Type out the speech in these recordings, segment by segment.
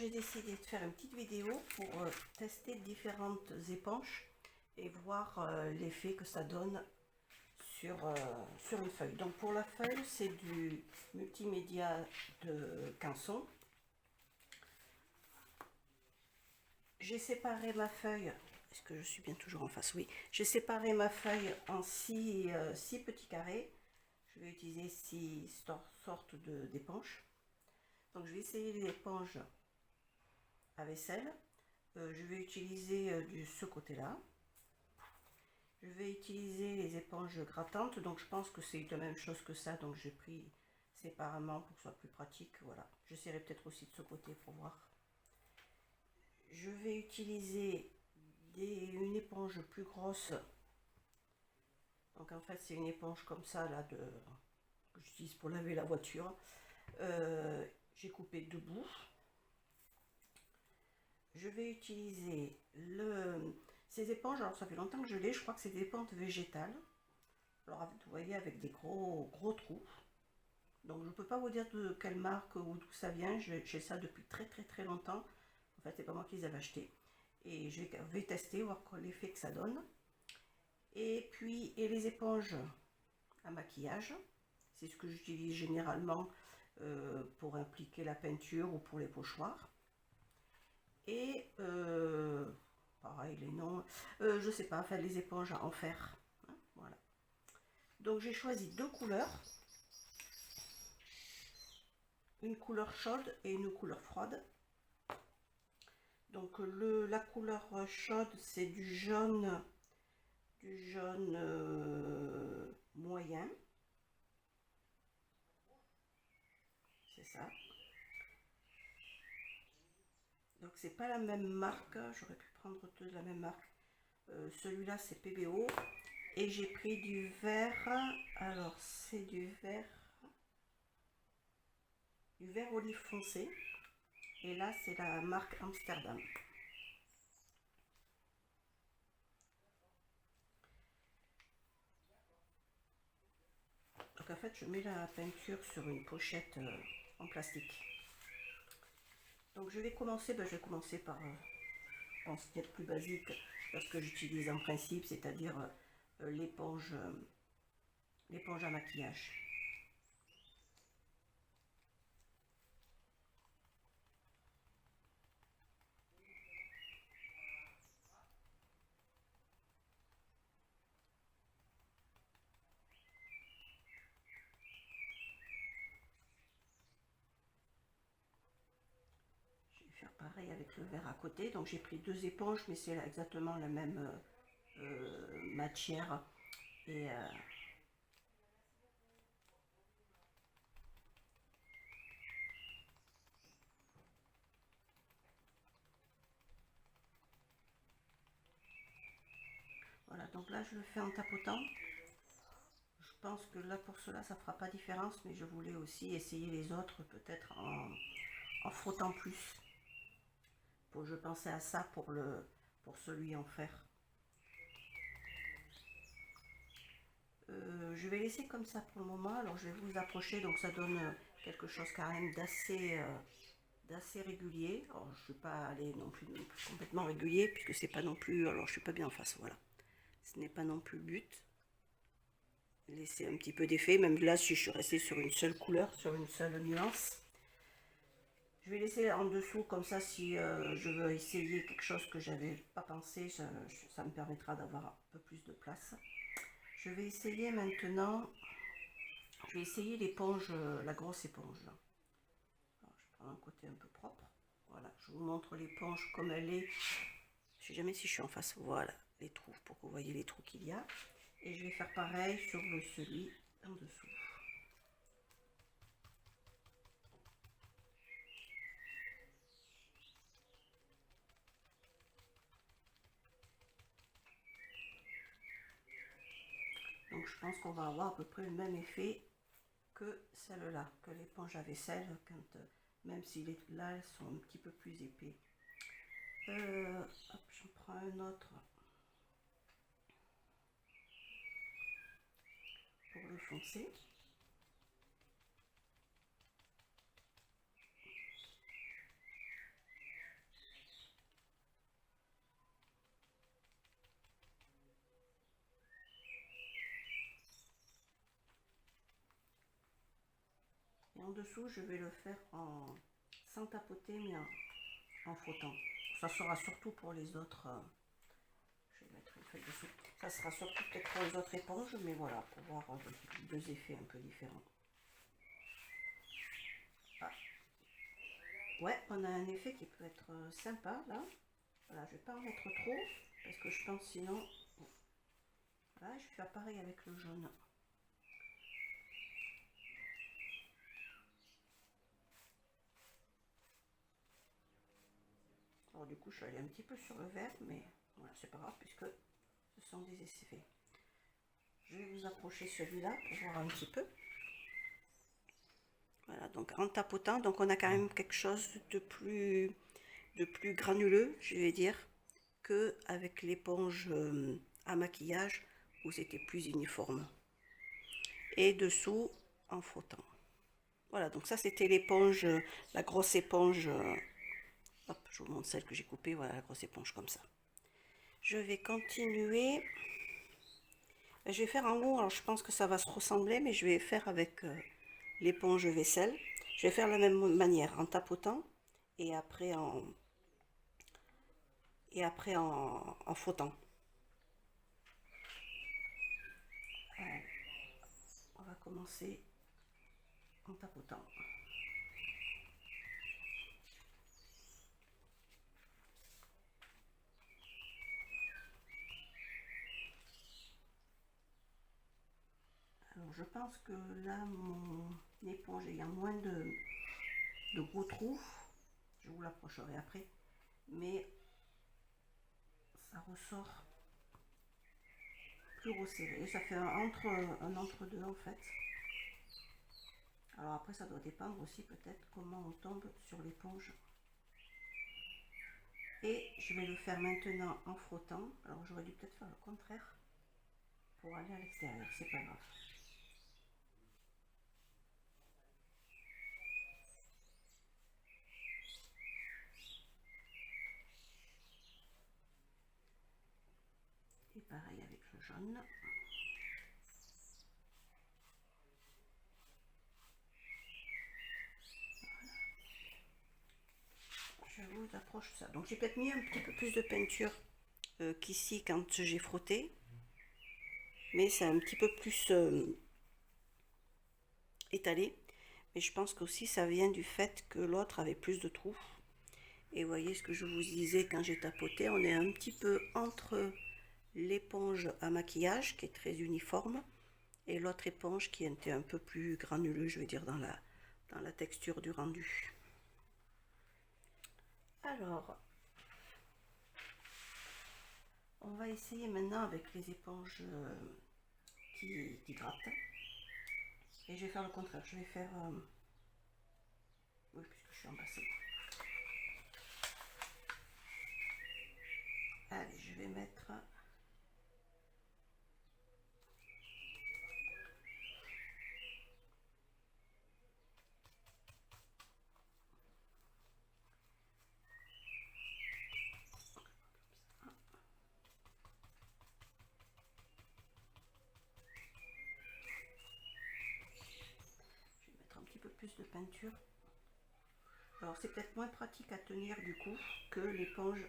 j'ai décidé de faire une petite vidéo pour tester différentes éponges et voir l'effet que ça donne sur une feuille. Donc pour la feuille, c'est du multimédia de Canson. J'ai séparé ma feuille, est-ce que je suis bien toujours en face? Oui. J'ai séparé ma feuille en six petits carrés. Je vais utiliser 6 sortes d'éponges. Donc je vais essayer l'éponge à vaisselle. Je vais utiliser ce côté-là. Je vais utiliser les éponges grattantes, donc je pense que c'est la même chose que ça, donc j'ai pris séparément pour que ce soit plus pratique. Voilà, j'essaierai peut-être aussi de ce côté pour voir. Je vais utiliser une éponge plus grosse. Donc en fait c'est une éponge comme ça là que j'utilise pour laver la voiture. J'ai coupé 2 bouts. Je vais utiliser ces éponges, alors ça fait longtemps que je l'ai, je crois que c'est des éponges végétales. Alors vous voyez avec des gros trous. Donc je ne peux pas vous dire de quelle marque ou d'où ça vient, j'ai ça depuis très longtemps. En fait c'est pas moi qui les avais achetés. Et je vais tester, voir l'effet que ça donne. Et puis les éponges à maquillage, c'est ce que j'utilise généralement pour appliquer la peinture ou pour les pochoirs. Et pareil les noms, je sais pas, enfin les éponges en fer, hein, voilà. Donc j'ai choisi 2 couleurs, une couleur chaude et une couleur froide. Donc la couleur chaude c'est du jaune moyen, c'est ça. Donc c'est pas la même marque, j'aurais pu prendre 2 de la même marque. Celui-là c'est PBO et j'ai pris du vert, alors c'est du vert olive foncé et là c'est la marque Amsterdam. Donc en fait je mets la peinture sur une pochette en plastique. Donc je vais commencer, par ce qu'il y a de plus basique, parce que j'utilise en principe, c'est-à-dire l'éponge à maquillage. Je vais faire pareil avec le verre à côté. Donc j'ai pris 2 éponges, mais c'est exactement la même matière. Et voilà, donc là je le fais en tapotant. Je pense que là pour cela ça fera pas différence, mais je voulais aussi essayer les autres peut-être en frottant plus. Je pensais à ça pour celui en fer. Je vais laisser comme ça pour le moment. Alors je vais vous approcher, donc ça donne quelque chose quand même d'assez régulier. Alors je ne suis pas allée non plus complètement régulier puisque c'est pas non plus. Alors je suis pas bien en face, voilà. Ce n'est pas non plus le but. Laisser un petit peu d'effet, même là si je suis restée sur une seule couleur, sur une seule nuance. Je vais laisser en dessous comme ça si je veux essayer quelque chose que j'avais pas pensé, ça me permettra d'avoir un peu plus de place. Je vais essayer maintenant, je vais essayer l'éponge, la grosse éponge. Alors, je prends un côté un peu propre. Voilà, je vous montre l'éponge comme elle est. Je sais jamais si je suis en face. Voilà, les trous, pour que vous voyez les trous qu'il y a. Et je vais faire pareil sur celui en dessous. Donc je pense qu'on va avoir à peu près le même effet que celle-là, que l'éponge à vaisselle, même si là elles sont un petit peu plus épais. Hop, j'en prends un autre pour le foncer. Et en dessous, je vais le faire sans tapoter, mais en frottant. Ça sera surtout pour les autres. Je vais mettre une feuille dessous. Ça sera surtout peut-être pour les autres éponges, mais voilà, pour voir deux effets un peu différents. Ah. Ouais, on a un effet qui peut être sympa là. Voilà, je vais pas en mettre trop parce que je pense sinon. Voilà, je vais faire pareil avec le jaune. Alors du coup, je suis allée un petit peu sur le vert, mais voilà, c'est pas grave puisque ce sont des effets. Je vais vous approcher celui-là pour voir un petit peu. Voilà, donc en tapotant, donc on a quand même quelque chose de plus granuleux, je vais dire, que avec l'éponge à maquillage où c'était plus uniforme. Et dessous en frottant. Voilà, donc ça c'était l'éponge, la grosse éponge. Hop, je vous montre celle que j'ai coupée, voilà la grosse éponge comme ça. Je vais continuer. Je vais faire en haut, alors je pense que ça va se ressembler, mais je vais faire avec l'éponge vaisselle. Je vais faire de la même manière, en tapotant et après en frottant. Alors, on va commencer en tapotant. Alors je pense que là, mon éponge ayant moins de gros trous, je vous l'approcherai après, mais ça ressort plus resserré. Ça fait un entre-deux en fait. Alors après ça doit dépendre aussi peut-être comment on tombe sur l'éponge. Et je vais le faire maintenant en frottant. Alors j'aurais dû peut-être faire le contraire pour aller à l'extérieur, c'est pas grave. Et pareil avec le jaune. Je vous approche ça. Donc j'ai peut-être mis un petit peu plus de peinture qu'ici quand j'ai frotté. Mais c'est un petit peu plus étalé. Mais je pense qu'aussi ça vient du fait que l'autre avait plus de trous. Et vous voyez ce que je vous disais quand j'ai tapoté, on est un petit peu entre l'éponge à maquillage qui est très uniforme et l'autre éponge qui était un peu plus granuleux, je veux dire, dans la texture du rendu. Alors, on va essayer maintenant avec les éponges qui grattent. Et je vais faire le contraire, je vais faire... oui, puisque je suis en bassin. Allez, je vais mettre... plus de peinture. Alors c'est peut-être moins pratique à tenir du coup que l'éponge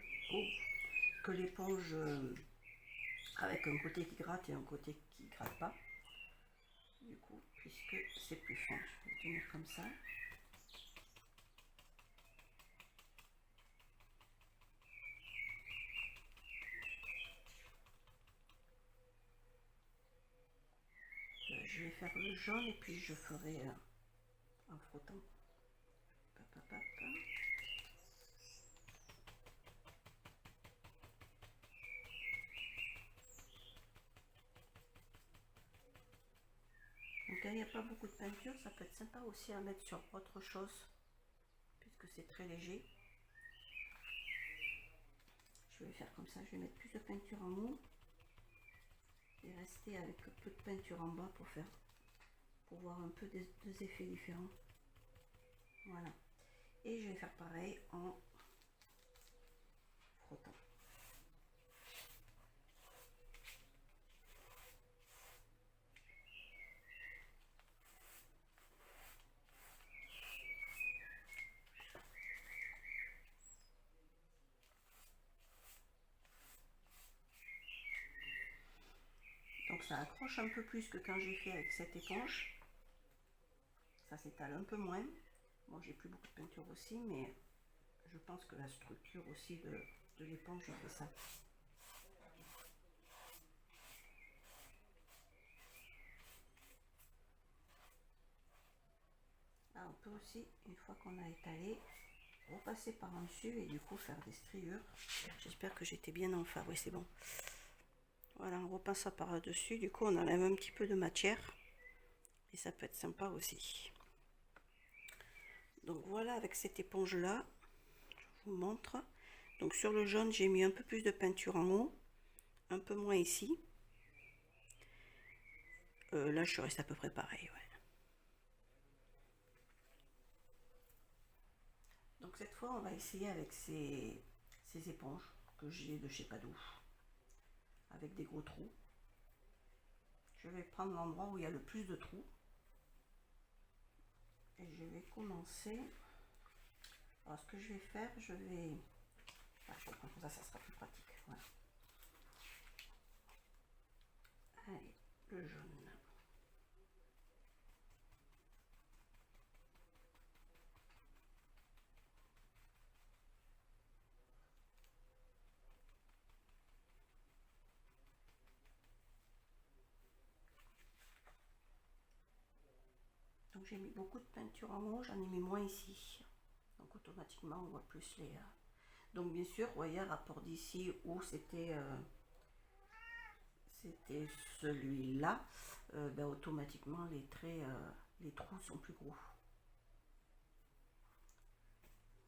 avec un côté qui gratte et un côté qui gratte pas. Du coup, puisque c'est plus fin, je vais tenir comme ça. Je vais faire le jaune et puis je ferai en frottant. Donc là, il n'y a pas beaucoup de peinture, ça peut être sympa aussi à mettre sur autre chose, puisque c'est très léger. Je vais faire comme ça, je vais mettre plus de peinture en haut et rester avec peu de peinture en bas pour voir un peu des effets différents. Voilà. Et je vais faire pareil en frottant. ça accroche un peu plus que quand j'ai fait avec cette éponge. Ça s'étale un peu moins. Bon, j'ai plus beaucoup de peinture aussi, mais je pense que la structure aussi de l'éponge fait ça. Là, on peut aussi, une fois qu'on a étalé, repasser par en dessus et du coup faire des striures. J'espère que j'étais bien en phare. Oui, c'est bon. Voilà, on repasse ça par dessus. Du coup, on enlève un petit peu de matière et ça peut être sympa aussi. Donc voilà, avec cette éponge là, je vous montre. Donc sur le jaune, j'ai mis un peu plus de peinture en haut, un peu moins ici. Là, je reste à peu près pareil. Ouais. Donc cette fois, on va essayer avec ces éponges que j'ai de chez Padoue, avec des gros trous. Je vais prendre l'endroit où il y a le plus de trous. Et je vais commencer. Alors ce que je vais faire, je vais... Ah, je vais prendre comme ça sera plus pratique. Voilà. Allez, le jaune. Donc j'ai mis beaucoup de peinture en haut, j'en ai mis moins ici. Donc automatiquement on voit plus les... Donc bien sûr, vous voyez, rapport d'ici où c'était celui-là, ben, automatiquement les traits, les trous sont plus gros.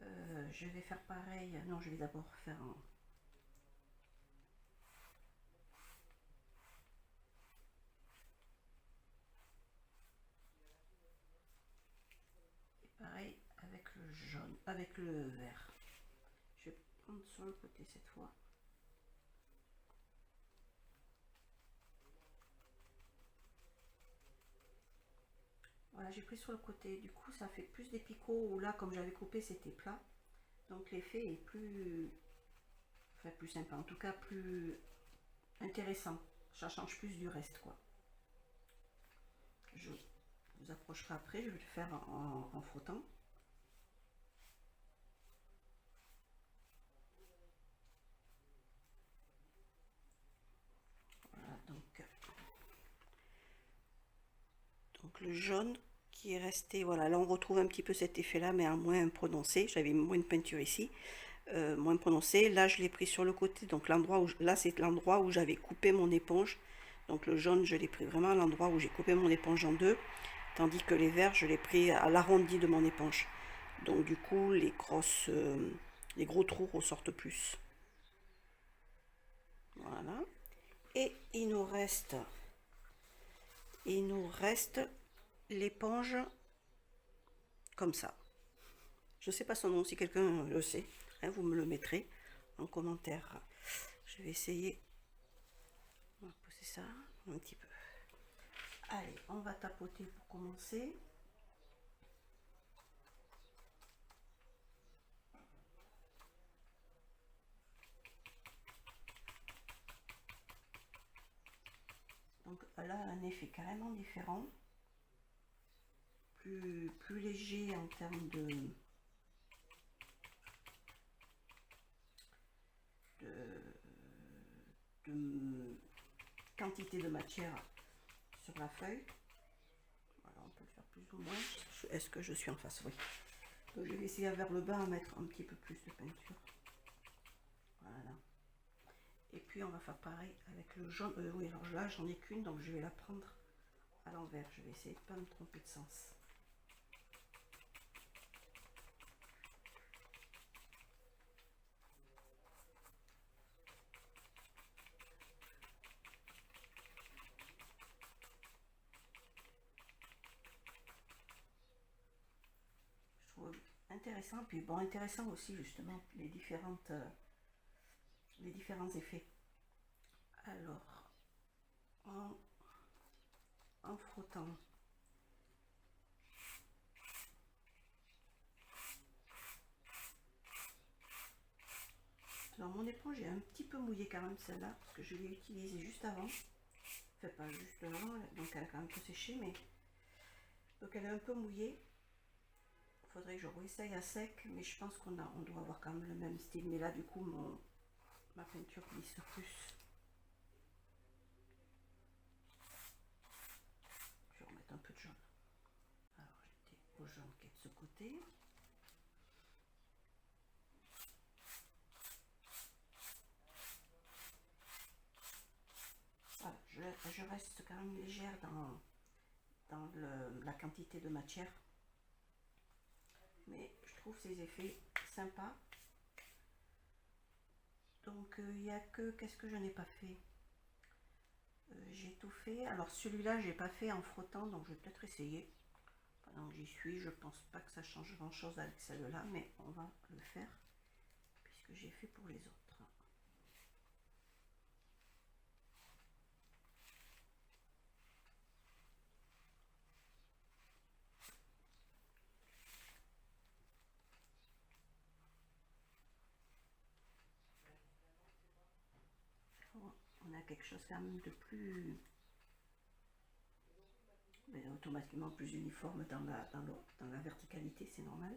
Je vais faire pareil. Non, je vais d'abord faire un... Et pareil avec le jaune, avec le vert. Je vais prendre sur le côté cette fois. Voilà, j'ai pris sur le côté. Du coup, ça fait plus des picots où là, comme j'avais coupé, c'était plat. Donc l'effet est plus... Enfin, plus sympa. En tout cas, plus intéressant. Ça change plus du reste, quoi. Je vous approcherai après. Je vais le faire en frottant. Voilà, donc le jaune qui est resté, voilà, là on retrouve un petit peu cet effet là, mais en moins prononcé. J'avais moins de peinture ici, moins prononcé. Là je l'ai pris sur le côté, donc l'endroit où, là c'est l'endroit où j'avais coupé mon éponge. Donc le jaune je l'ai pris vraiment à l'endroit où j'ai coupé mon éponge en deux, tandis que les verts je l'ai pris à l'arrondi de mon éponge. Donc du coup les gros trous ressortent plus. Voilà. Et il nous reste l'éponge comme ça. Je ne sais pas son nom, si quelqu'un le sait, hein, vous me le mettrez en commentaire. Je vais essayer. On va poser ça un petit peu. Allez, on va tapoter pour commencer. Donc là, un effet carrément différent. Plus léger en termes de quantité de matière sur la feuille. Voilà, on peut le faire plus ou moins. Est-ce que je suis en face? Oui. Donc je vais essayer vers le bas à mettre un petit peu plus de peinture. Voilà. Et puis on va faire pareil avec le jaune. Oui, alors là j'en ai qu'une, donc je vais la prendre à l'envers. Je vais essayer de ne pas me tromper de sens. Intéressant, puis bon, intéressant aussi justement les différents effets. Alors, en frottant, alors mon éponge est un petit peu mouillée quand même celle-là, parce que je l'ai utilisée juste avant. Enfin, pas juste là, donc elle a quand même tout séché, mais... Donc elle est un peu mouillée. Il faudrait que je réessaye à sec, mais je pense on doit avoir quand même le même style. Mais là, du coup, ma peinture glisse plus. Je vais remettre un peu de jaune. Alors, j'étais au jaune qui est de ce côté. Voilà, je reste quand même légère dans la quantité de matière. Mais je trouve ces effets sympas. Donc il n'y a que, qu'est-ce que je n'ai pas fait? J'ai tout fait. Alors celui-là, j'ai pas fait en frottant, donc je vais peut-être essayer. Pendant que j'y suis, je pense pas que ça change grand-chose avec celle-là, mais on va le faire puisque j'ai fait pour les autres. On a quelque chose quand même de plus... Mais automatiquement plus uniforme dans la verticalité, c'est normal.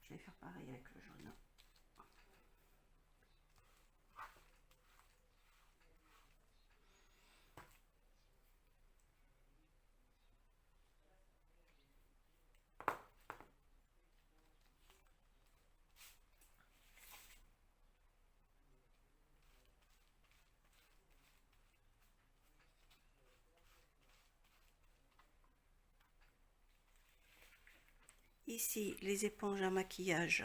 Je vais faire pareil avec le jaune. Ici, les éponges à maquillage.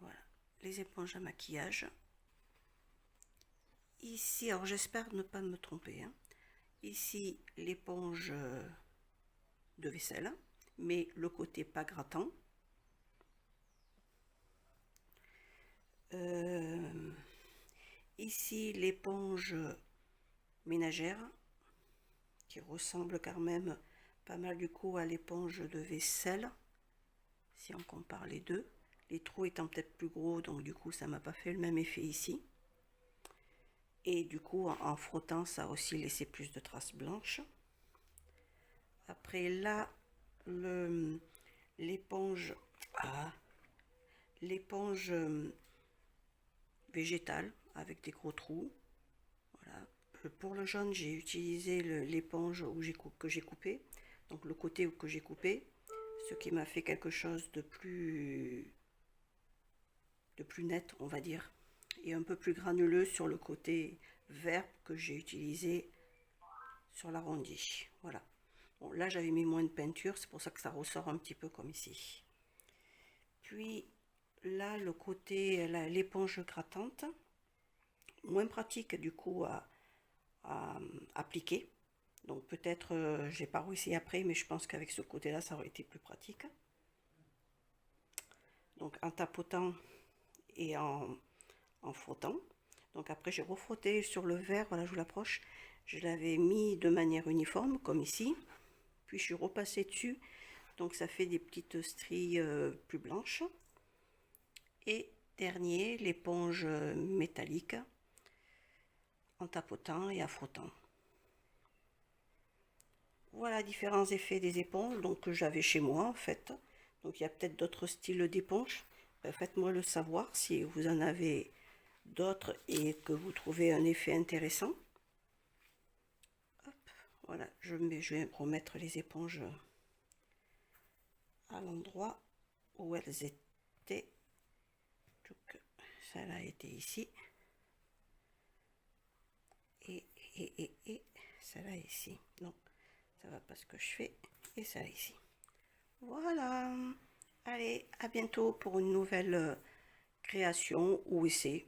Voilà, les éponges à maquillage. Ici, alors j'espère ne pas me tromper, hein. Ici, l'éponge de vaisselle, mais le côté pas grattant. Ici, l'éponge ménagère, qui ressemble quand même pas mal du coup à l'éponge de vaisselle, si on compare les deux. Les trous étant peut-être plus gros, donc du coup ça m'a pas fait le même effet ici. Et du coup en frottant, ça a aussi laissé plus de traces blanches. Après là, l'éponge l'éponge végétale avec des gros trous. Voilà. Pour le jaune, j'ai utilisé l'éponge que j'ai coupé, donc le côté que j'ai coupé, ce qui m'a fait quelque chose de plus net, on va dire, et un peu plus granuleux sur le côté vert que j'ai utilisé sur l'arrondi. Voilà. Bon, là j'avais mis moins de peinture, c'est pour ça que ça ressort un petit peu comme ici. Puis là, le côté, l'éponge grattante, moins pratique du coup à appliquer. Donc peut-être, j'ai pas réussi après, mais je pense qu'avec ce côté-là, ça aurait été plus pratique. Donc en tapotant et en frottant. Donc après, j'ai refrotté sur le verre, voilà, je vous l'approche. Je l'avais mis de manière uniforme, comme ici. Puis je suis repassée dessus, donc ça fait des petites stries plus blanches. Et dernier, l'éponge métallique, en tapotant et en frottant. Voilà différents effets des éponges donc, que j'avais chez moi en fait. Donc il y a peut-être d'autres styles d'éponges. Faites-moi le savoir si vous en avez d'autres et que vous trouvez un effet intéressant. Hop, voilà, je vais remettre les éponges à l'endroit où elles étaient. Donc, celle-là a été ici. Et celle-là ici. Donc ça va pas ce que je fais. Et ça ici. Voilà. Allez, à bientôt pour une nouvelle création ou essai.